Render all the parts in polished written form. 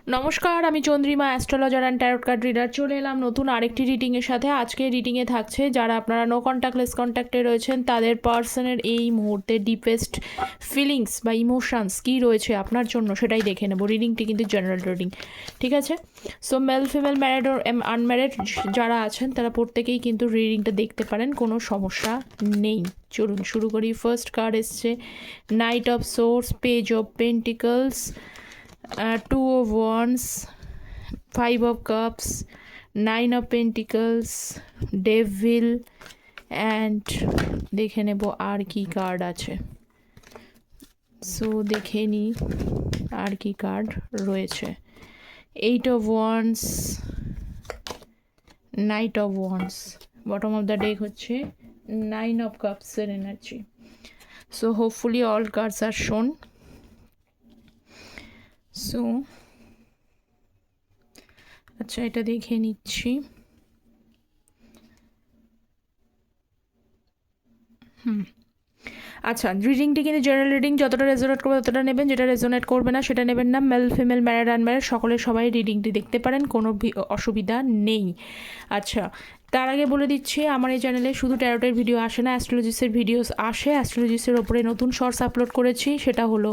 নমস্কার, আমি Chandrima astrologer and tarot card reader. চলে এলাম নতুন আরেকটি রিডিংয়ের সাথে। আজকে রিডিংয়ে থাকছে যারা আপনারা নো কন্ট্যাক্টলেস কন্ট্যাক্টে রয়েছেন তাদের পার্সনের এই মুহূর্তে ডিপেস্ট ফিলিংস বা ইমোশনস কী রয়েছে আপনার জন্য সেটাই দেখে নেব। রিডিংটি কিন্তু জেনারেল রিডিং, ঠিক আছে? সো মেল ফিমেল ম্যারিড ও আনম্যারিড যারা আছেন তারা প্রত্যেকেই কিন্তু রিডিংটা দেখতে পারেন, কোনো সমস্যা নেই। চলুন শুরু করি। ফার্স্ট কার্ড এসছে night of swords, page of pentacles, Two of Wands, Five of Cups, Nine of Pentacles, Devil, and দেখে নেব আর কি কার্ড আছে। সো দেখে নিই আর কি কার্ড রয়েছে। Eight of Wands, Knight of Wands, bottom of the deck হচ্ছে Nine of Cups এর energy. So hopefully all cards আর শোন। সো আচ্ছা, এটা দেখে নিচ্ছি। আচ্ছা, রিডিংটি কিন্তু জেনারেল রিডিং, যতটা রেজোনেট করবে ততটা নেবেন, যেটা রেজোনেট করবে না সেটা নেবেন না। মেল ফিমেল ম্যারিড আনম্যারিড সবাই রিডিংটি দেখতে পারেন, কোনো অসুবিধা নেই। আচ্ছা, তার আগে বলে দিচ্ছি আমার এই চ্যানেলে শুধু ট্যারোটের ভিডিও আসে না, অ্যাস্ট্রোলজিসের ভিডিওস আসে। অ্যাস্ট্রোলজিসের ওপরে নতুন শর্টস আপলোড করেছি, সেটা হলো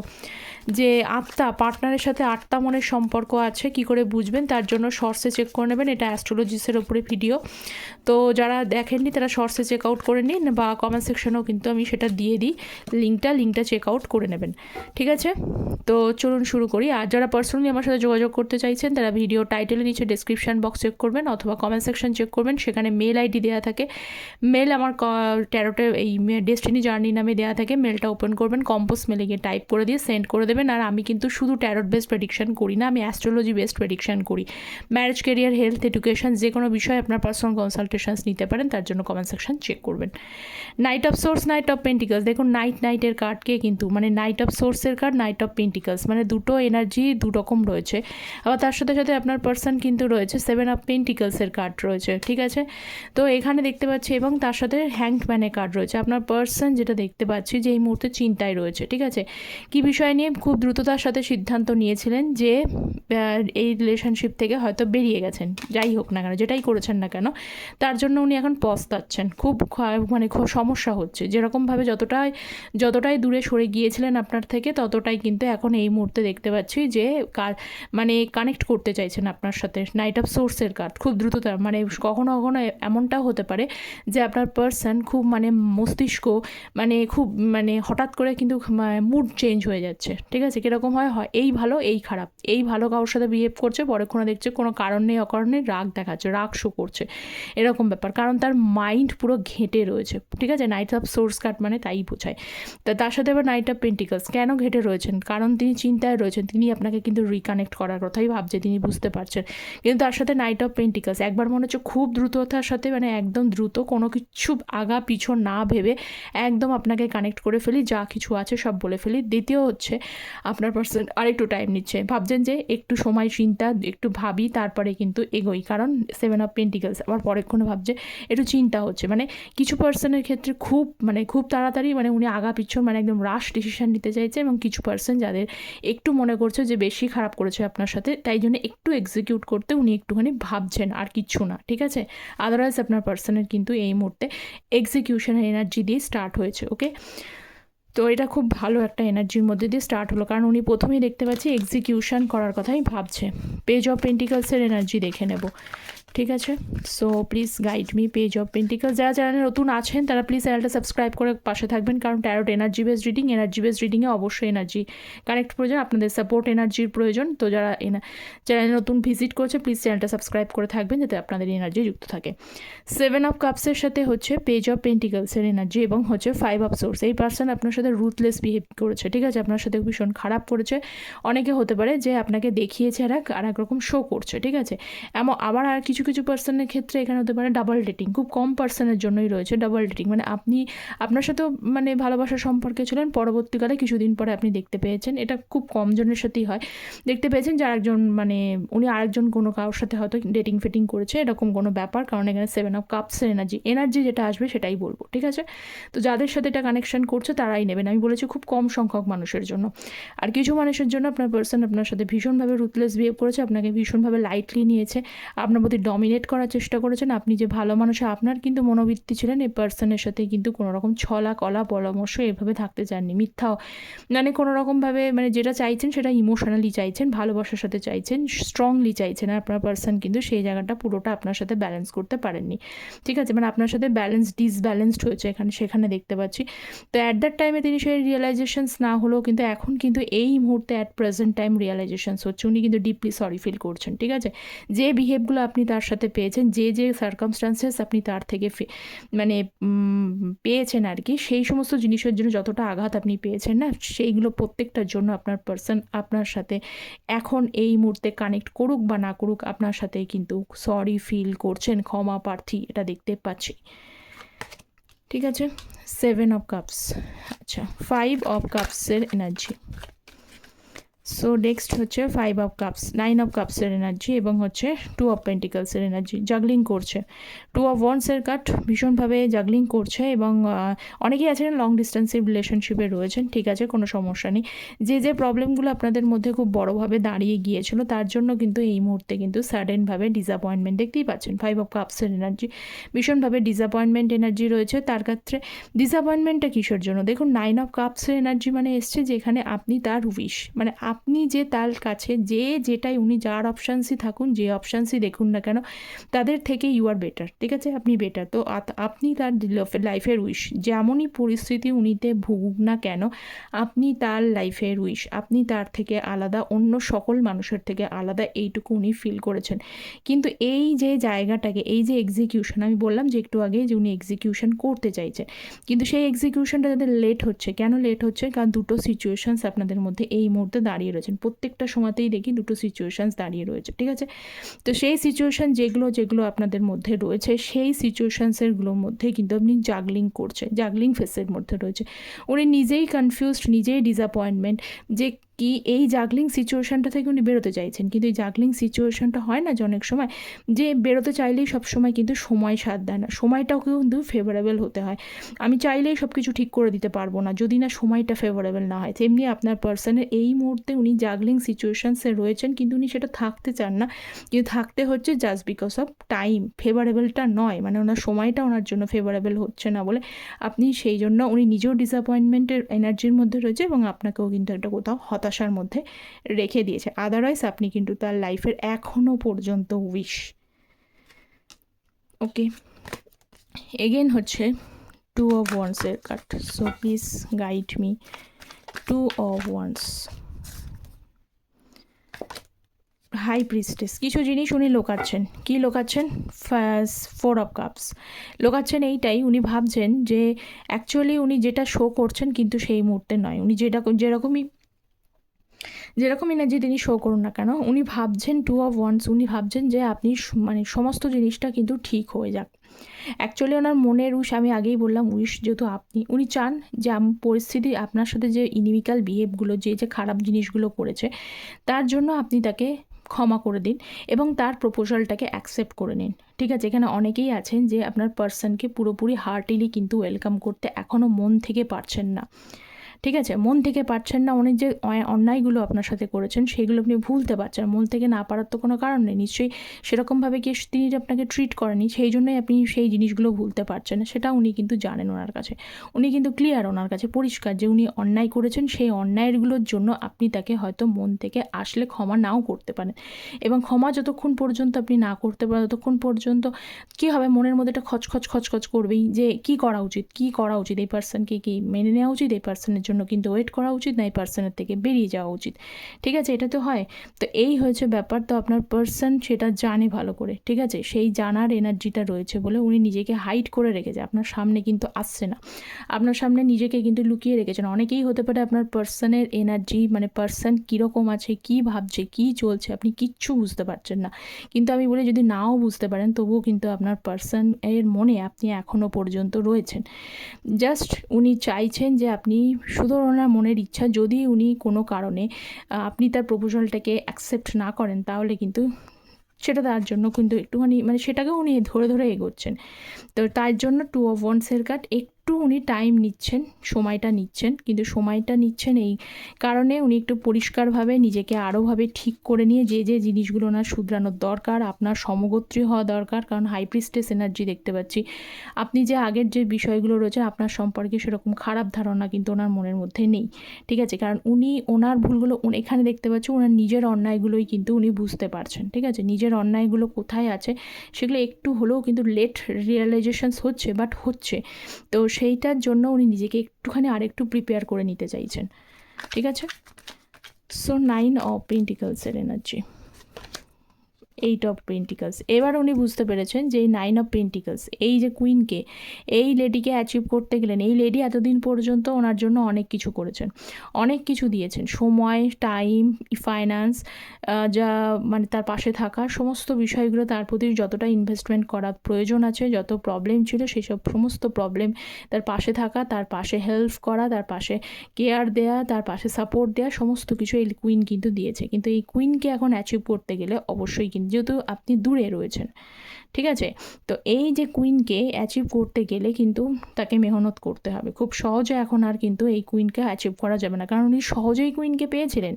যে আত্মা পার্টনারের সাথে আত্মা মনের সম্পর্ক আছে কি করে বুঝবেন, তার জন্য শর্টসে চেক করে নেবেন। এটা অ্যাস্ট্রোলজিসের ওপরে ভিডিও, তো যারা দেখেননি তারা শর্টসে চেক আউট করে নিন, বা কমেন্ট সেকশনেও কিন্তু আমি সেটা দিয়ে দিই লিঙ্কটা চেক আউট করে নেবেন, ঠিক আছে? তো চলুন শুরু করি। আর যারা পার্সোনালি আমার সাথে যোগাযোগ করতে চাইছেন তারা ভিডিও টাইটেলের নিচে ডেসক্রিপশন বক্স চেক করবেন অথবা কমেন্ট সেকশন চেক করবেন, সেখানে মেল আইডি দেওয়া থাকে। মেল আমার ট্যারোটে এই ডেস্টিনি জার্নি নামে দেওয়া থাকে। মেলটা ওপেন করবেন, কম্পোজ মেলে গিয়ে টাইপ করে দিয়ে সেন্ড করে দেবেন। আর আমি কিন্তু শুধু ট্যারোট বেসড প্রেডিকশন করি না, আমি অ্যাস্ট্রোলজি বেসড প্রেডিকশন করি। ম্যারেজ, কেরিয়ার, হেলথ, এডুকেশন যে কোনো বিষয়ে আপনার পার্সোনাল কনসালটেশনস নিতে পারেন, তার জন্য কমেন্ট সেকশন চেক করবেন। Night of swords, night of pentacles, দেখুন নাইটের কার্ডকে কিন্তু মানে নাইট অফ সোর্সের কার্ড, নাইট অফ পেন্টিকলস, মানে দুটো এনার্জি দু রকম রয়েছে। আবার তার সাথে সাথে আপনার পার্সন কিন্তু রয়েছে সেভেন অফ পেন্টিকলসের কার্ড রয়েছে, ঠিক আছে? তো এখানে দেখতে পাচ্ছি, এবং তার সাথে হ্যাংড ম্যানের কার্ড রয়েছে। আপনার পার্সন যেটা দেখতে পাচ্ছি যে এই মুহূর্তে চিন্তায় রয়েছে, ঠিক আছে? কি বিষয় নিয়ে খুব দ্রুততার সাথে সিদ্ধান্ত নিয়েছিলেন যে এই রিলেশনশিপ থেকে হয়তো বেরিয়ে গেছেন, যাই হোক না কেন, যেটাই করেছেন না কেন, তার জন্য উনি এখন পস্তাচ্ছেন। খুব মানে খুব সমস্যা হচ্ছে, যেরকমভাবে যতটাই দূরে সরে গিয়েছিলেন আপনার থেকে, ততটাই কিন্তু এখন এই মুহূর্তে দেখতে পাচ্ছি যে মানে কানেক্ট করতে চাইছেন আপনার সাথে। নাইট অফ সোর্সের কার্ড খুব দ্রুততা, মানে কখনো কখনো এমনটাও হতে পারে যে আপনার পার্সন খুব মানে মস্তিষ্ক মানে খুব মানে হঠাৎ করে কিন্তু মুড চেঞ্জ হয়ে যাচ্ছে, ঠিক আছে? কীরকম হয় এই ভালো এই খারাপ, এই ভালো কারোর সাথে বিহেভ করছে, পরেক্ষণে দেখছে কোনো কারণ নেই অকারণে রাগ দেখাচ্ছে, রাগ শো করছে, এরকম ব্যাপার, কারণ তার মাইন্ড পুরো ঘেঁটে রয়েছে, ঠিক আছে? নাইট অফ সোর্স কার্ড মানে তাই বোঝায়। তা তার সাথে আবার নাইট অফ পেন্টিকলস কেন ঘেঁটে রয়েছেন, কারণ তিনি চিন্তায় রয়েছেন, তিনি আপনাকে কিন্তু রিকানেক্ট করার কথাই ভাবছে, তিনি বুঝতে পারছেন। কিন্তু তার সাথে নাইট অফ পেন্টিকলস একবার মনে হচ্ছে খুব দ্রুততার সাথে, মানে একদম দ্রুত, কোনো কিছু আগা পিছন না ভেবে একদম আপনাকে কানেক্ট করে ফেলি, যা কিছু আছে সব বলে ফেলি। দ্বিতীয় হচ্ছে আপনার পার্সন আরেকটু টাইম নিচ্ছে, ভাবছেন যে একটু সময় চিন্তা, একটু ভাবি তারপরে কিন্তু এগোই, কারণ সেভেন অফ পেন্টিকলস আবার পরেক্ষণে ভাবছে, একটু চিন্তা হচ্ছে। মানে কিছু পার্সনের ক্ষেত্রে খুব তাড়াতাড়ি মানে উনি আগা পিছন মানে একদম রাশ ডিসিশন নিতে চাইছে, এবং কিছু পার্সন যাদের একটু মনে করছে যে বেশি খারাপ করেছে আপনার সাথে, তাই জন্য একটু এক্সিকিউট করতে উনি একটুখানি ভাবছেন, আর কিচ্ছু না, ঠিক আছে? আদারওয়াইজ আপনার পার্সনের কিন্তু এই মুহূর্তে এক্সিকিউশনের এনার্জি দিয়ে স্টার্ট হয়েছে, ওকে? তো এটা খুব ভালো একটা এনার্জির মধ্যে দিয়ে স্টার্ট হলো, কারণ উনি প্রথমেই দেখতে পাচ্ছি এক্সিকিউশন করার কথাই ভাবছে। পেজ অফ পেন্টিকলসের এনার্জি দেখে নেব, ঠিক আছে? So please guide me. Page of pentacles, যারা চ্যানেলে নতুন আছেন তারা প্লিজ চ্যানেলটা সাবস্ক্রাইব করে পাশে থাকবেন, কারণ ট্যারোট এনার্জি বেসড রিডিংয়ে অবশ্যই এনার্জি কানেক্ট প্রয়োজন, আপনাদের সাপোর্ট এনার্জির প্রয়োজন। তো যারা চ্যানেলে নতুন ভিজিট করছে প্লিজ চ্যানেলটা সাবস্ক্রাইব করে থাকবেন, যাতে আপনাদের এনার্জি যুক্ত থাকে। সেভেন অফ কাপসের সাথে হচ্ছে পেজ অফ পেন্টিকলসের এনার্জি, এবং হচ্ছে ফাইভ অফ সোর্স। এই পার্সন আপনার সাথে রুথলেস বিহেভ করেছে, ঠিক আছে? আপনার সাথে ভীষণ খারাপ করেছে। অনেকে হতে পারে যে আপনাকে দেখিয়েছে আর এক রকম শো করছে, ঠিক আছে? আবার আর কিছু কিছু কিছু পার্সনের ক্ষেত্রে এখানে হতে পারে ডাবল ডেটিং, খুব কম পার্সনের জন্যই রয়েছে ডাবল ডেটিং, মানে আপনি আপনার সাথেও মানে ভালোবাসার সম্পর্কে ছিলেন, পরবর্তীকালে কিছুদিন পরে আপনি দেখতে পেয়েছেন, এটা খুব কম জনের সাথেই হয়, দেখতে পেয়েছেন যে আরেকজন মানে উনি আরেকজন কোনো কারোর সাথে হয়তো ডেটিং ফেটিং করেছে, এরকম কোনো ব্যাপার, কারণ এখানে 7 অফ কাপসের এনার্জি যেটা আসবে সেটাই বলবো, ঠিক আছে। তো যাদের সাথে এটা কানেকশন করছে তারাই নেবেন, আমি বলেছি খুব কম সংখ্যক মানুষের জন্য। আর কিছু মানুষের জন্য আপনার পার্সন আপনার সাথে ভীষণভাবে রুথলেস বিহেভ করেছে, আপনাকে ভীষণভাবে লাইটলি নিয়েছে, আপনার প্রতি ডমিনেট করার চেষ্টা করেছেন, আপনি যে ভালো মানুষ আপনার কিন্তু মনোবৃত্তি ছিলেন, এই পার্সনের সাথে কিন্তু কোনো রকম ছলা কলা পরামর্শ এভাবে থাকতে চাননি, মিথ্যাও মানে কোনো রকমভাবে মানে যেটা চাইছেন সেটা ইমোশনালি চাইছেন, ভালোবাসার সাথে চাইছেন, স্ট্রংলি চাইছেন, আর আপনার পার্সন কিন্তু সেই জায়গাটা পুরোটা আপনার সাথে ব্যালেন্স করতে পারেননি, ঠিক আছে, মানে আপনার সাথে ডিসব্যালেন্সড হয়েছে সেখানে দেখতে পাচ্ছি। তো অ্যাট দ্যাট টাইমে তিনি সেই রিয়েলাইজেশনস না হলেও কিন্তু এখন কিন্তু এই মুহূর্তে অ্যাট প্রেজেন্ট টাইম রিয়েলাইজেশনস হচ্ছে, উনি কিন্তু ডিপলি সরি ফিল করছেন, ঠিক আছে। যে বিহেভগুলো আপনি তার সাথে পেয়েছেন, যে সার্কামস্টান্সেস আপনি তার থেকে মানে পেয়েছেন আর কি, সেই সমস্ত জিনিসের জন্য যতটা আঘাত আপনি পেয়েছেন না, সেইগুলো প্রত্যেকটার জন্য আপনার পার্সন আপনার সাথে এখন এই মুহূর্তে কানেক্ট করুক বা না করুক আপনার সাথে কিন্তু সরি ফিল করছেন, ক্ষমা প্রার্থী, এটা দেখতে পাচ্ছি, ঠিক আছে। 7 অফ কাপস, আচ্ছা 5 অফ কাপসের এনার্জি। সো নেক্সট হচ্ছে 5 অফ কাপস, 9 অফ কাপসের এনার্জি এবং হচ্ছে 2 অফ পেন্টিকলসের এনার্জি, জাগলিং করছে। 2 অফ ওয়ান্ডসের কার্ড ভীষণভাবে জাগলিং করছে এবং অনেকেই আছেন লং ডিস্টেন্সিভ রিলেশনশিপে রয়েছেন, ঠিক আছে, কোনো সমস্যা নেই। যে প্রবলেমগুলো আপনাদের মধ্যে খুব বড়োভাবে দাঁড়িয়ে গিয়েছিল তার জন্য কিন্তু এই মুহূর্তে কিন্তু সাডেনভাবে ডিসঅ্যাপয়েন্টমেন্ট দেখতেই পাচ্ছেন। 5 অফ কাপসের এনার্জি ভীষণভাবে ডিসঅ্যাপয়েন্টমেন্ট এনার্জি রয়েছে তার ক্ষেত্রে। ডিসঅ্যাপয়েন্টমেন্টটা কিসের জন্য? দেখুন 9 অফ কাপসের এনার্জি মানে এসছে যেখানে আপনি তার উইশ, মানে আপনি যে তার কাছে যেটাই উনি যার অপশানসই থাকুন, যে অপশানসই দেখুন না কেন, তাদের থেকে ইউ আর বেটার, ঠিক আছে, আপনি বেটার। তো আপনি তার লাইফের উইশ, যেমনই পরিস্থিতি উনিতে ভুগুক না কেন, আপনি তার লাইফের উইশ, আপনি তার থেকে আলাদা, অন্য সকল মানুষের থেকে আলাদা, এইটুকু উনি ফিল করেছেন। কিন্তু এই যে জায়গাটাকে, এই যে এক্সিকিউশন, আমি বললাম যে একটু আগে যে উনি এক্সিকিউশন করতে চাইছেন, কিন্তু সেই এক্সিকিউশনটা যাদের লেট হচ্ছে, কেন লেট হচ্ছে? কারণ দুটো সিচুয়েশনস আপনাদের মধ্যে এই মুহূর্তে দাঁড়িয়ে রয়েছেন, প্রত্যেকটা সময়তেই দেখি দুটো সিচুয়েশনস দাঁড়িয়ে রয়েছে, ঠিক আছে। তো সেই সিচুয়েশন যেগুলো আপনাদের মধ্যে রয়েছে, সেই সিচুয়েশনসেরগুলোর মধ্যে কিন্তু আপনি জাগলিং ফেসের মধ্যে রয়েছে। উনি নিজেই কনফিউজড, নিজেই ডিসঅ্যাপয়েন্টমেন্ট যে কি এই জাগলিং সিচুয়েশনটা থেকে উনি বেরোতে চাইছেন, কিন্তু এই জাগলিং সিচুয়েশনটা হয় না যে অনেক সময় যে বেরোতে চাইলেই সব সময় কিন্তু সময় সাথ দেয় না, সময়টাও কিন্তু ফেভারেবল হতে হয়। আমি চাইলেই সব কিছু ঠিক করে দিতে পারবো না যদি না সময়টা ফেভারেবল না হয়। তেমনি আপনার পার্সনের এই মুহূর্তে উনি জাগলিং সিচুয়েশনসে রয়েছেন, কিন্তু উনি সেটা থাকতে চান না, কিন্তু থাকতে হচ্ছে জাস্ট বিকজ অফ টাইম, ফেভারেবলটা নয়, মানে ওনার সময়টা ওনার জন্য ফেভারেবল হচ্ছে না বলে আপনি সেই জন্য, উনি নিজেও ডিসঅ্যাপয়েন্টমেন্টের এনার্জির মধ্যে রয়েছে এবং আপনাকেও কিন্তু একটা কোথাও হতাশার মধ্যে রেখে দিয়েছে। আদারওয়াইজ আপনি কিন্তু তার লাইফের এখনও পর্যন্ত উইশ। ওকে, এগেন হচ্ছে 2 অফ ওয়ান্ডসের card. So please guide me. 2 of wands, high priestess, কিছু জিনিস উনি লোকাচ্ছেন। কি লোকাচ্ছেন? 4 অফ কাপস লোকাচ্ছেন। এইটাই উনি ভাবছেন যে অ্যাকচুয়ালি উনি যেটা শো করছেন কিন্তু সেই মুহূর্তে নয়, উনি যেরকম এনার্জি তিনি শো করুন না কেন, উনি ভাবছেন 2 অফ ওয়ান্ডস, উনি ভাবছেন যে আপনি মানে সমস্ত জিনিসটা কিন্তু ঠিক হয়ে যাক। অ্যাকচুয়ালি ওনার মনের উইশ, আমি আগেই বললাম উইশ যেহেতু উনি চান যে পরিস্থিতি আপনার সাথে যে ইনিমিক্যাল বিহেভগুলো, যে খারাপ জিনিসগুলো করেছে তার জন্য আপনি তাকে ক্ষমা করে দিন এবং তার প্রপোজালটাকে অ্যাকসেপ্ট করে নিন, ঠিক আছে। এখানে অনেকেই আছেন যে আপনার পার্সনকে পুরোপুরি হার্টিলি কিন্তু ওয়েলকাম করতে এখনও মন থেকে পারছেন না, ঠিক আছে, মন থেকে পারছেন না। উনি যে অন্যায়গুলো আপনার সাথে করেছেন সেগুলো আপনি ভুলতে পারছেন, মন থেকে না পারার তো কোনো কারণ নেই, নিশ্চয়ই সেরকমভাবে কি তিনি আপনাকে ট্রিট করেনি, সেই জন্যই আপনি সেই জিনিসগুলো ভুলতে পারছেন না, সেটা উনি কিন্তু জানেন। ওনার কাছে উনি কিন্তু ক্লিয়ার, ওনার কাছে পরিষ্কার যে উনি অন্যায় করেছেন, সেই অন্যায়গুলোর জন্য আপনি তাকে হয়তো মন থেকে আসলে ক্ষমা নাও করতে পারেন, এবং ক্ষমা যতক্ষণ পর্যন্ত আপনি না করতে পারেন ততক্ষণ পর্যন্ত কী হবে, মনের মধ্যে একটা খচখচ করবেই যে কী করা উচিত এই পার্সনকে কি মেনে নেওয়া উচিত, এই পার্সনের জন্য জন্য কিন্তু ওয়েট করা উচিত না, এই পার্সনের থেকে বেরিয়ে যাওয়া উচিত। ঠিক আছে, এটা তো হয়। তো এই হয়েছে ব্যাপার। তো আপনার পার্সন সেটা জানে ভালো করে, ঠিক আছে, সেই জানার এনার্জিটা রয়েছে বলে উনি নিজেকে হাইড করে রেখেছে, আপনার সামনে কিন্তু আসছে না, আপনার সামনে নিজেকে কিন্তু লুকিয়ে রেখেছেন। অনেকেই হতে পারে আপনার পার্সনের এনার্জি মানে পার্সন কীরকম আছে, কী ভাবছে, কী চলছে আপনি কিচ্ছু বুঝতে পারছেন না। কিন্তু আমি বলি যদি নাও বুঝতে পারেন তবুও কিন্তু আপনার পার্সন এর মনে আপনি এখনও পর্যন্ত রয়েছেন। জাস্ট উনি চাইছেন যে আপনি শুধু ওনার মনের ইচ্ছা, যদি উনি কোনো কারণে আপনি তার প্রপোজালটাকে অ্যাকসেপ্ট না করেন তাহলে কিন্তু সেটা তার জন্য কিন্তু একটুখানি মানে সেটাকেও উনি ধরে ধরে এগোচ্ছেন। তো তার জন্য 2 of Wands-এর কার্ড একটু উনি টাইম নিচ্ছেন, সময়টা নিচ্ছেন। কিন্তু সময়টা নিচ্ছেন এই কারণে উনি একটু পরিষ্কারভাবে নিজেকে আরোভাবে ঠিক করে নিয়ে যে জিনিসগুলো ওনার শুধরানোর দরকার, আপনার সমগোত্রী হওয়া দরকার। কারণ হাই প্রিস্টেস এনার্জি দেখতে পাচ্ছি। আপনি যে আগের যে বিষয়গুলো রয়েছে আপনার সম্পর্কে সেরকম খারাপ ধারণা কিন্তু ওনার মনের মধ্যে নেই, ঠিক আছে। কারণ উনি ওনার ভুলগুলো এখানে দেখতে পাচ্ছি, ওনার নিজের অন্যায়গুলোই কিন্তু উনি বুঝতে পারছেন, ঠিক আছে। নিজের অন্যায়গুলো কোথায় আছে সেগুলো একটু হলেও কিন্তু লেট রিয়েলাইজেশনস হচ্ছে, বাট হচ্ছে। তো সেইটার জন্য উনি নিজেকে একটুখানি আরেকটু প্রিপেয়ার করে নিতে চাইছেন, ঠিক আছে। সো 9 অফ পেন্টিকলসের এনার্জি, 8 অফ পেন্টিকলস। এবার উনি বুঝতে পেরেছেন যে এই 9 অফ পেন্টিকলস, এই যে কুইনকে, এই লেডিকে অ্যাচিভ করতে গেলেন, এই লেডি এতদিন পর্যন্ত ওনার জন্য অনেক কিছু করেছেন, অনেক কিছু দিয়েছেন, সময়, টাইম, ফাইন্যান্স, যা মানে তার পাশে থাকা সমস্ত বিষয়গুলো, তার প্রতি যতটা ইনভেস্টমেন্ট করা প্রয়োজন আছে, যত প্রবলেম ছিল সেই সব সমস্ত প্রবলেম, তার পাশে থাকা, তার পাশে হেল্প করা, তার পাশে কেয়ার দেয়া, তার পাশে সাপোর্ট দেওয়া, সমস্ত কিছু এই কুইন কিন্তু দিয়েছে। কিন্তু এই কুইনকে এখন অ্যাচিভ করতে গেলে অবশ্যই কিন্তু যেহেতু আপনি দূরে রয়েছেন, ঠিক আছে, তো এই যে কুইনকে অ্যাচিভ করতে গেলে কিন্তু তাকে মেহনত করতে হবে। খুব সহজে এখন আর কিন্তু এই কুইনকে অ্যাচিভ করা যাবে না, কারণ উনি সহজেই কুইনকে পেয়েছিলেন।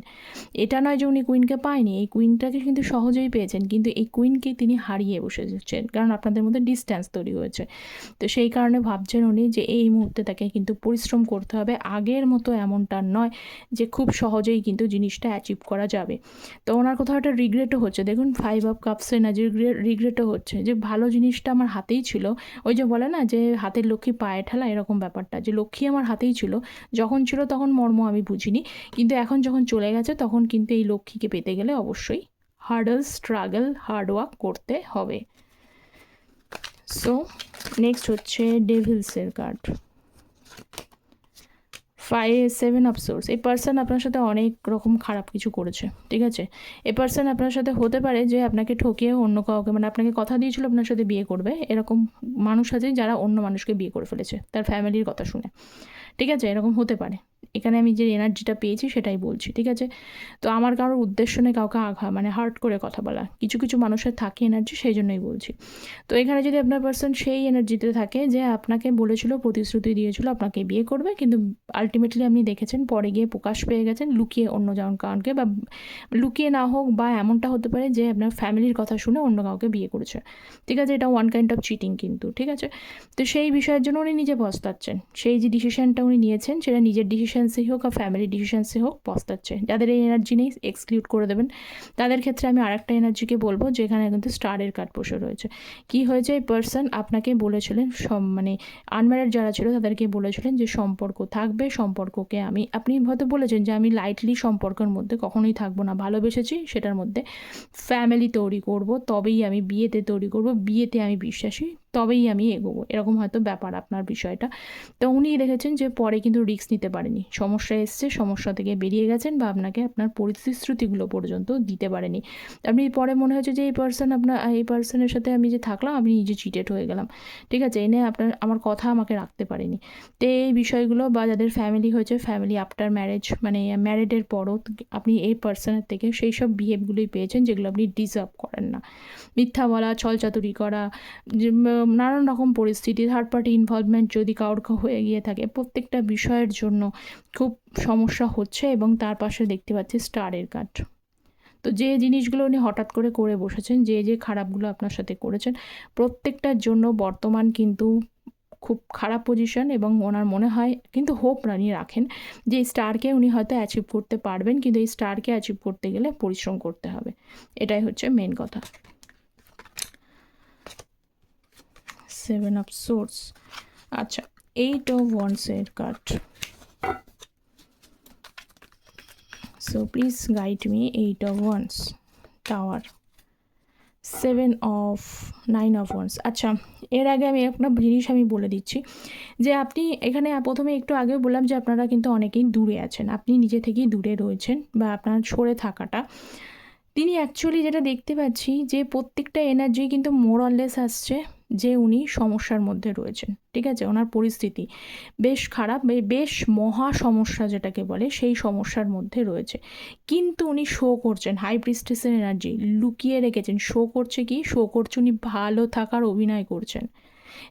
এটা নয় যে উনি কুইনকে পায়নি, এই কুইনটাকে কিন্তু সহজেই পেয়েছেন, কিন্তু এই কুইনকে তিনি হারিয়ে বসেছেন, কারণ আপনাদের মধ্যে ডিস্ট্যান্স তৈরি হয়েছে। তো সেই কারণে ভাবছেন উনি যে এই মুহূর্তে তাকে কিন্তু পরিশ্রম করতে হবে। আগের মতো এমনটা নয় যে খুব সহজেই কিন্তু জিনিসটা অ্যাচিভ করা যাবে। তো ওনার কোথাও একটা রিগ্রেটও হচ্ছে। দেখুন 5 অফ কাপস এনার্জি, রিগ্রেটও হচ্ছে যে ভালো জিনিসটা আমার হাতেই ছিল। ওই যে বলে না যে হাতের লক্ষ্মী পায়ে ঠেলা, এরকম ব্যাপারটা, যে লক্ষ্মী আমার হাতেই ছিল, যখন ছিল তখন মর্ম আমি বুঝিনি, কিন্তু এখন যখন চলে গেছে তখন কিন্তু এই লক্ষ্মীকে পেতে গেলে অবশ্যই হার্ডল, স্ট্রাগল, হার্ড ওয়ার্ক করতে হবে। সো নেক্সট হচ্ছে ডেভিলসের কার্ড, 7 অফ সোর্স। এই পার্সন আপনার সাথে অনেক রকম খারাপ কিছু করেছে, ঠিক আছে। এই পার্সন আপনার সাথে হতে পারে যে আপনাকে ঠকিয়ে অন্য কাউকে, মানে আপনাকে কথা দিয়েছিল আপনার সাথে বিয়ে করবে, এরকম মানুষ আছে যারা অন্য মানুষকে বিয়ে করে ফেলেছে তার ফ্যামিলির কথা শুনে, ঠিক আছে, এরকম হতে পারে। এখানে আমি যে এনার্জিটা পেয়েছি সেটাই বলছি, ঠিক আছে। তো আমার কারোর উদ্দেশ্য নেই কাউকে মানে হার্ট করে কথা বলা, কিছু কিছু মানুষের থাকে এনার্জি, সেই জন্যই বলছি। তো এখানে যদি আপনার পার্সন সেই এনার্জিতে থাকে যে আপনাকে বলেছিল, প্রতিশ্রুতি দিয়েছিল আপনাকে বিয়ে করবে, কিন্তু আলটিমেটলি আপনি দেখেছেন পরে গিয়ে প্রকাশ পেয়ে গেছেন লুকিয়ে অন্য কাউকে, বা লুকিয়ে না হোক, বা এমনটা হতে পারে যে আপনার ফ্যামিলির কথা শুনে অন্য কাউকে বিয়ে করেছে, ঠিক আছে। এটা ওয়ান কাইন্ড অফ চিটিং কিন্তু, ঠিক আছে। তো সেই বিষয়ের জন্য উনি নিজে পস্তাচ্ছেন, সেই যে ডিসিশনটা উনি নিয়েছেন সেটা নিজের ডিসিশনসই হোক আর ফ্যামিলির ডিসিশনসই হোক, পস্তাচ্ছে। যাদের এই এনার্জি নেই এক্সক্লুড করে দেবেন। তাদের ক্ষেত্রে আমি আরেকটা এনার্জিকে বলবো, যেখানে কিন্তু স্টারের কার্ড বসে রয়েছে। কি হয়েছে, এই পার্সন আপনাকে বলেছিলেন, মানে আনম্যারিড যারা ছিল তাদেরকে বলেছিলেন যে সম্পর্ক থাকবে, সম্পর্ককে আপনি হয়তো বলেছেন যে আমি লাইটলি সম্পর্কের মধ্যে কখনোই থাকবো না, ভালোবেসেছি সেটার মধ্যে ফ্যামিলি তৈরি করব, তবেই আমি বিয়েতে তৈরি করব, বিয়েতে আমি বিশ্বাসী, তবেই আমি এগোবো, এরকম হয়তো ব্যাপার আপনার বিষয়টা। তো উনি দেখেছেন যে পরে কিন্তু রিস্ক নিতে পারেনি, সমস্যা এসছে, সমস্যা থেকে বেরিয়ে গেছেন, বা আপনাকে আপনার প্রতিশ্রুতিগুলো পর্যন্ত দিতে পারেনি। আপনি পরে মনে হয়েছে যে এই পার্সনের সাথে আমি যে থাকলাম আমি নিজে চিটেড হয়ে গেলাম, ঠিক আছে, এনে আমার কথা আমাকে রাখতে পারেনি। তো এই বিষয়গুলো, বা যাদের ফ্যামিলি হয়েছে, ফ্যামিলি আফটার ম্যারেজ, মানে ম্যারিডের পরও আপনি এই পার্সনের থেকে সেই সব বিহেভগুলোই পেয়েছেন যেগুলো আপনি ডিজার্ভ করেন না। মিথ্যা বলা, ছলচাতুরি করা, নানান রকম পরিস্থিতি, থার্ড পার্টি ইনভলভমেন্ট যদি কারোর হয়ে গিয়ে থাকে, প্রত্যেকটা বিষয়ের জন্য খুব সমস্যা হচ্ছে। এবং তার পাশে দেখতে পাচ্ছি স্টারের কার্ড। তো যে জিনিসগুলো উনি হঠাৎ করে বসেছেন, যে খারাপগুলো আপনার সাথে করেছেন, প্রত্যেকটার জন্য বর্তমান কিন্তু খুব খারাপ পজিশন। এবং ওনার মনে হয় কিন্তু হোপ উনি রাখেন যে এই স্টারকে উনি হয়তো অ্যাচিভ করতে পারবেন, কিন্তু এই স্টারকে অ্যাচিভ করতে গেলে পরিশ্রম করতে হবে, এটাই হচ্ছে মেন কথা। 7 অফ সোর্স। আচ্ছা, 8 অফ ওয়ান্ডসের card, so please guide me 8 of wands, tower, 7 of 9 of wands। আচ্ছা, এর আগে আমি একটা জিনিস আমি বলে দিচ্ছি যে আপনি এখানে প্রথমে একটু আগেও বললাম যে আপনারা কিন্তু অনেকেই দূরে আছেন, আপনি নিজে থেকেই দূরে রয়েছেন বা আপনার সরে থাকাটা, তিনি অ্যাকচুয়ালি যেটা দেখতে পাচ্ছি যে প্রত্যেকটা এনার্জি কিন্তু মোরলেস আসছে যে উনি সমস্যার মধ্যে রয়েছেন, ঠিক আছে, ওনার পরিস্থিতি বেশ খারাপ, বেশ মহা সমস্যা যেটাকে বলে সেই সমস্যার মধ্যে রয়েছে, কিন্তু উনি শো করছেন হাই প্রিস্টেসের এনার্জি লুকিয়ে রেখেছেন, শো করছে কি, শো করছে উনি ভালো থাকার অভিনয় করছেন।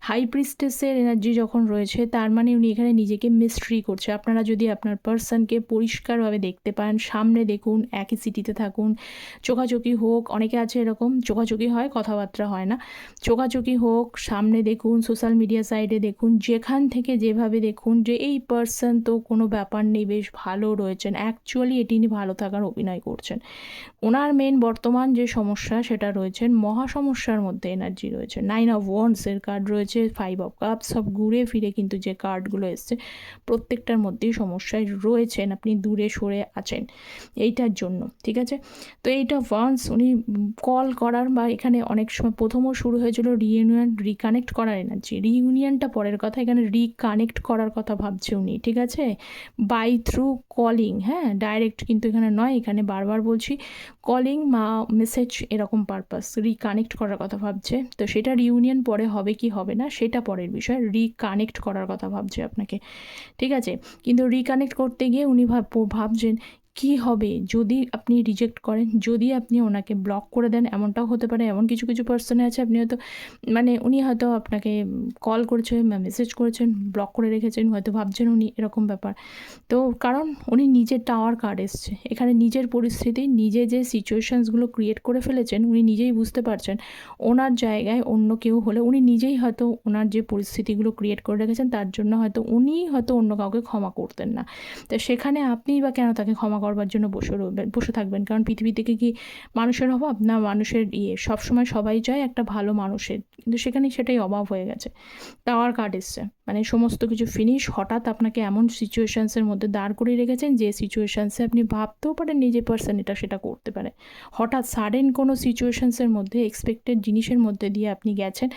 হাই প্রিস্টেসের এনার্জি যখন রয়েছে তার মানে উনি এখানে নিজেকে মিস্ট্রি করছে। আপনারা যদি আপনার পার্সনকে পরিষ্কারভাবে দেখতে পান, সামনে দেখুন, একই সিটিতে থাকুন, চোখাচোখি হোক, অনেকে আছে এরকম চোখাচোখি হয় কথাবার্তা হয় না, চোখাচোখি হোক, সামনে দেখুন, সোশ্যাল মিডিয়া সাইডে দেখুন, যেখান থেকে যেভাবে দেখুন যে এই পার্সন তো কোনো ব্যাপার নেই, বেশ ভালো রয়েছেন, অ্যাকচুয়ালি এটি নিয়ে ভালো থাকার অভিনয় করছেন। ওনার মেন বর্তমান যে সমস্যা সেটা রয়েছেন মহা সমস্যার মধ্যে এনার্জি রয়েছে, 9 of wands-এর কার্ড রয়েছে, 5 of cups, সব ঘুরে ফিরে কিন্তু যে কার্ডগুলো এসছে প্রত্যেকটার মধ্যেই সমস্যায় রয়েছেন, আপনি দূরে সরে আছেন এইটার জন্য, ঠিক আছে। তো এইটা ওয়ান্স উনি কল করার বা এখানে অনেক সময় প্রথমও শুরু হয়েছিল রিইউনিয়ন, রিকানেক্ট করার এনার্জি, রিইউনিয়নটা পরের কথা, এখানে রিকানেক্ট করার কথা ভাবছে উনি, ঠিক আছে, বাই থ্রু কলিং, হ্যাঁ, ডাইরেক্ট কিন্তু এখানে নয়, এখানে বারবার বলছি কলিং বা মেসেজ এরকম পারপাস, রিকানেক্ট করার কথা ভাবছে। তো সেটা রিউনিয়ন পরে হবে কি হবে না সেটা পরের বিষয়, রিকানেক্ট করার কথা ভাবছে আপনাকে, ঠিক আছে। কিন্তু রিকানেক্ট করতে গিয়ে উনি ভাবছেন কী হবে যদি আপনি রিজেক্ট করেন, যদি আপনি ওনাকে ব্লক করে দেন, এমনটাও হতে পারে। এমন কিছু কিছু পার্সনে আছে আপনি হয়তো মানে উনি হয়তো আপনাকে কল করেছেন বা মেসেজ করেছেন, ব্লক করে রেখেছেন, হয়তো ভাবছেন উনি এরকম ব্যাপার। তো কারণ উনি নিজের টাওয়ার কার্ড এসছে এখানে, নিজের পরিস্থিতি, নিজে যে সিচুয়েশানসগুলো ক্রিয়েট করে ফেলেছেন উনি নিজেই বুঝতে পারছেন, ওনার জায়গায় অন্য কেউ হলে উনি নিজেই হয়তো ওনার যে পরিস্থিতিগুলো ক্রিয়েট করে রেখেছেন তার জন্য হয়তো উনি হয়তো অন্য কাউকে ক্ষমা করতেন না। তো সেখানে আপনিই বা কেন তাকে ক্ষমা করবার জন্য বসে থাকবেন? কারণ পৃথিবী থেকে কি মানুষের অভাব না, মানুষের সবসময় সবাই চায় একটা ভালো মানুষের, কিন্তু সেখানে সেটাই অভাব হয়ে গেছে। টাওয়ার কার্ড এসছে মানে সমস্ত কিছু ফিনিশ, হঠাৎ আপনাকে এমন সিচুয়েশানসের মধ্যে দাঁড় করিয়ে রেখেছেন যে সিচুয়েশানসে আপনি ভাবতেও পারেন নিজে পার্সন এটা সেটা করতে পারে, হঠাৎ সাডেন কোনো সিচুয়েশানসের মধ্যে এক্সপেক্টেড জিনিসের মধ্যে দিয়ে আপনি গেছেন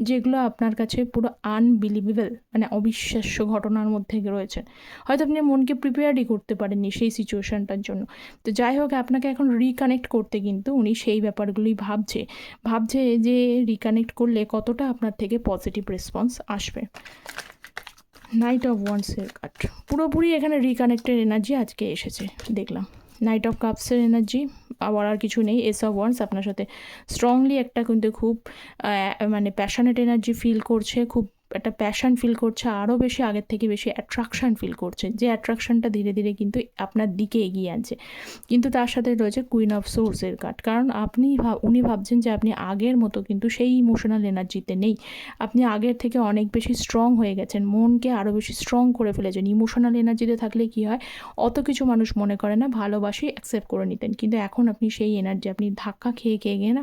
যেগুলো আপনার কাছে পুরো আনবিলিভেবল, মানে অবিশ্বাস্য ঘটনার মধ্যে রয়েছেন, হয়তো আপনি মনকে প্রিপেয়ারই করতে পারেননি সেই সিচুয়েশানটার জন্য। তো যাই হোক, আপনাকে এখন রিকানেক্ট করতে কিন্তু উনি সেই ব্যাপারগুলোই ভাবছে যে রিকানেক্ট করলে কতটা আপনার থেকে পজিটিভ রেসপন্স আসবে। নাইট অফ ওয়ান্ডসের কার্ড পুরোপুরি এখানে রিকানেক্টেড এনার্জি আজকে এসেছে দেখলাম। নাইট অফ কাপসের এনার্জি আবার আর কিছু নেই। এস অফ ওয়ান্ডস আপনার সাথে স্ট্রংলি একটা কিন্তু খুব মানে প্যাশনেট এনার্জি ফিল করছে, খুব একটা প্যাশন ফিল করছে, আরও বেশি আগের থেকে বেশি অ্যাট্রাকশান ফিল করছে, যে অ্যাট্রাকশানটা ধীরে ধীরে কিন্তু আপনার দিকে এগিয়ে আনছে। কিন্তু তার সাথে রয়েছে কুইন অফ সোর্সের কার্ড, কারণ উনি ভাবছেন যে আপনি আগের মতো কিন্তু সেই ইমোশনাল এনার্জিতে নেই, আপনি আগের থেকে অনেক বেশি স্ট্রং হয়ে গেছেন, মনকে আরও বেশি স্ট্রং করে ফেলেছেন। ইমোশনাল এনার্জিতে থাকলে কি হয়, অত কিছু মানুষ মনে করে না, ভালোবাসি অ্যাকসেপ্ট করে নিতেন, কিন্তু এখন আপনি সেই এনার্জি, আপনি ধাক্কা খেয়ে গিয়ে না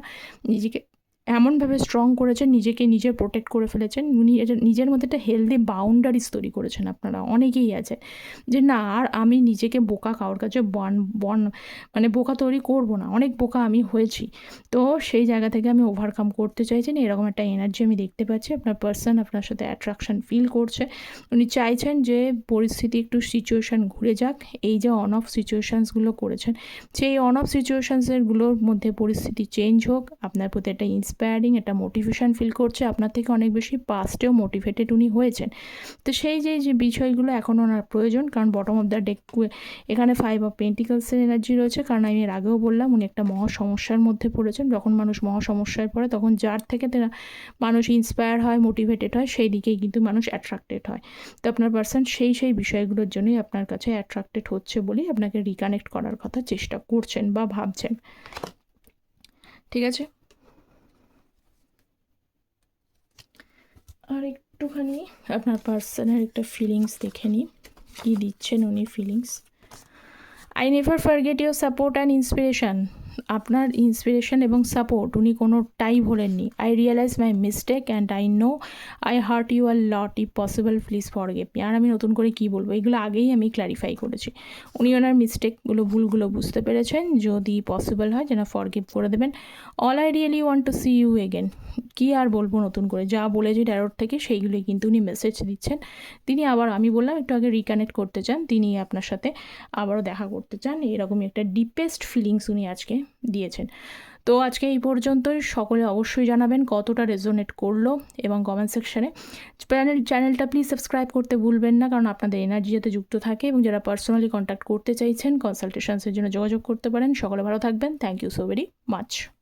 নিজেকে এমনভাবে স্ট্রং করেছেন, নিজেকে নিজে প্রোটেক্ট করে ফেলেছেন, উনি নিজের মধ্যে একটা হেলদি বাউন্ডারিজ তৈরি করেছেন। আপনারা অনেকেই আছে যে না আর আমি নিজেকে বোকা কারোর কাছে মানে বোকা তৈরি করব না, অনেক বোকা আমি হয়েছি, তো সেই জায়গা থেকে আমি ওভারকাম করতে চাইছেন, এরকম একটা এনার্জি আমি দেখতে পাচ্ছি। আপনার পার্সন আপনার সাথে অ্যাট্রাকশান ফিল করছে, উনি চাইছেন যে পরিস্থিতি একটু সিচুয়েশান ঘুরে যাক, এই যে অন অফ সিচুয়েশানসগুলো করেছেন সেই অন অফ সিচুয়েশানসগুলোর মধ্যে পরিস্থিতি চেঞ্জ হোক, আপনার প্রতি একটা ইন্সপায়ারিং একটা মোটিভেশন ফিল করছে, আপনার থেকে অনেক বেশি পাস্টেও মোটিভেটেড উনি হয়েছেন। তো সেই যে বিষয়গুলো এখন ওনার প্রয়োজন, কারণ বটম অফ দ্য ডেক এখানে 5 অফ পেন্টিকলসের এনার্জি রয়েছে, কারণ আমি এর আগেও বললাম উনি একটা মহা সমস্যার মধ্যে পড়েছেন, যখন মানুষ মহা সমস্যায় পড়ে তখন যার থেকে মানুষ ইন্সপায়ার হয়, মোটিভেটেড হয়, সেই দিকেই কিন্তু মানুষ অ্যাট্রাক্টেড হয়। তো আপনার পার্সন সেই বিষয়গুলোর জন্যই আপনার কাছে অ্যাট্রাক্টেড হচ্ছে বলেই আপনাকে রিকানেক্ট করার কথা চেষ্টা করছেন বা ভাবছেন, ঠিক আছে। আর একটুখানি আপনার পার্সনের একটা ফিলিংস দেখে নিই, কী দিচ্ছেন উনি feelings. I never forget your support and inspiration, আপনার ইন্সপিরেশন এবং সাপোর্ট উনি কোনোটাই ভোলেননি। I realise my mistake and I know I hurt you a lot, if possible please forgive me. আর আমি নতুন করে কি বলবো, এগুলো আগেই আমি ক্ল্যারিফাই করেছি। উনি ওনার মিস্টেকগুলো, ভুলগুলো বুঝতে পেরেছেন, যদি পসিবল হয় যেন ফরগিভ করে দেবেন। All I really want to see you again. কী আর বলবো নতুন করে, যা বলেছি ট্যারোট থেকে সেইগুলোই কিন্তু উনি মেসেজ দিচ্ছেন। তিনি আবার, আমি বললাম একটু আগে, রিকানেক্ট করতে চান, তিনি আপনার সাথে আবারও দেখা করতে চান, এরকমই একটা ডিপেস্ট ফিলিংস উনি আজকে দিয়েছেন। তো আজকে এই পর্যন্তই। সকলে অবশ্যই জানাবেন কতটা রেজোনেট করলো এবং কমেন্ট সেকশানে। চ্যানেলটা প্লিজ সাবস্ক্রাইব করতে ভুলবেন না, কারণ আপনাদের এনার্জি যাতে যুক্ত থাকে। এবং যারা পার্সোনালি কন্ট্যাক্ট করতে চাইছেন, কনসালটেশনসের জন্য যোগাযোগ করতে পারেন। সকলে ভালো থাকবেন। Thank you so very much.